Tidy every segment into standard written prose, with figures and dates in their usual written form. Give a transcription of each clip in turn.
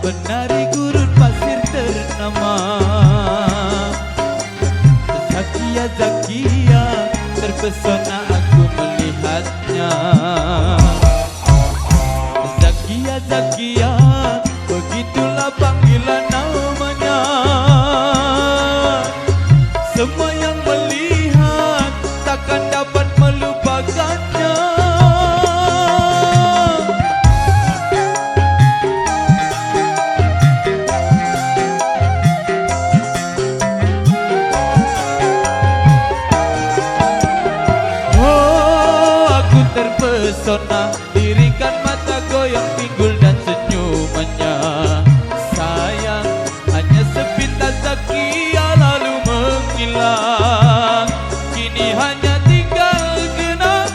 penari gurun pasir ternama. Zakia, Zakia, terpesona aku melihatnya. Zakia, Zakia, begitulah panggilan namanya. Semua yang melihat takkan dapat melupakannya. Terpesona, dirikan mata goyang pinggul dan senyumannya. Sayang, hanya sepintas Zakia lalu menghilang. Kini hanya tinggal kenangan.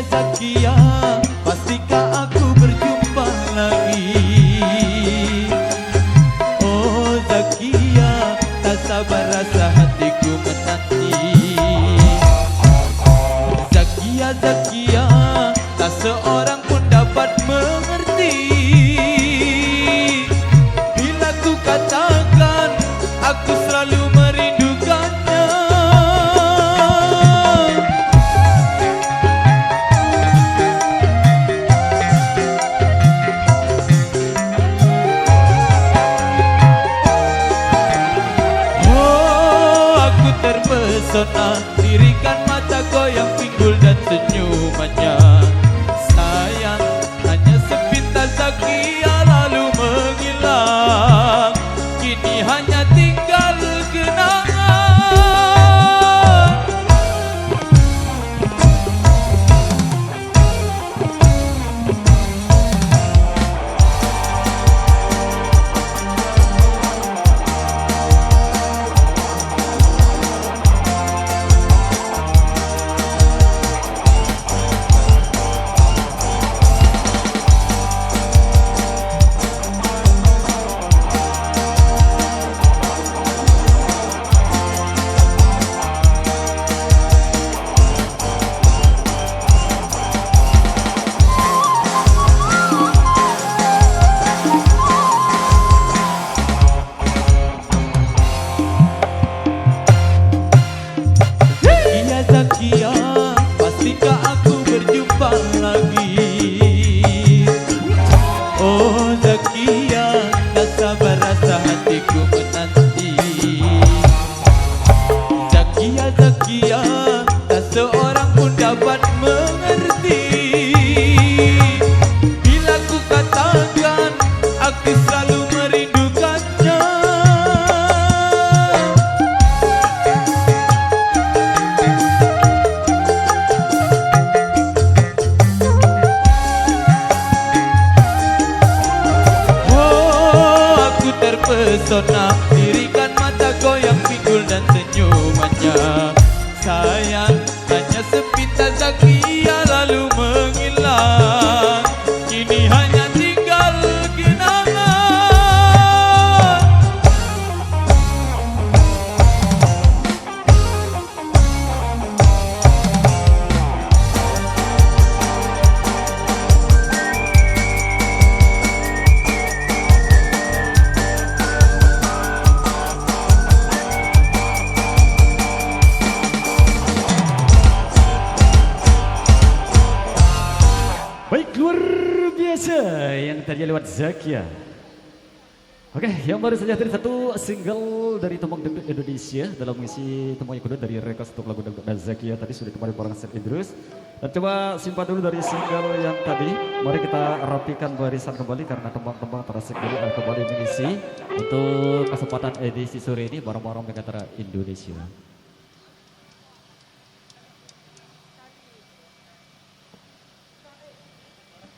Zakia, pastikah aku berjumpa lagi? Oh Zakia, tak sabar rasa hatiku menanti. Zakia, Zakia, tak seorang pun dapat mengerti bila ku katakan aku selalu merindukannya. Terpesona, dirikan mata goyang pinggul dan senyumannya. Sayang, hanya sepintas Zakia lalu menghilang. Kini hanya tinggal kenangan. Zakia, pastikah aku berjumpa lagi? Oh Zakia, tak sabar rasa hatiku menanti. Zakia, Zakia, tak seorang pun dapat mengerti bila ku katakan aku selalu merindukannya. Terpesona, dirikan mata goyang pinggul dan senyumannya. Sayang, hanya sepintas Zakia lalu menghilang. Kini hanya tinggal kenangan. Baik, luar biasa yang tadi lewat Zakia. Oke, yang baru saja tadi satu single dari Tembang Dangdut Indonesia dalam mengisi Tembang yang kedua dari request untuk lagu Dangdut Zakia tadi sudah kembali bareng Set Idrus. Dan coba simpan dulu dari single yang tadi. Mari kita rapikan barisan kembali karena tembang-tembang terasa kembali mengisi untuk kesempatan edisi sore ini bareng-bareng Megantara Indonesia.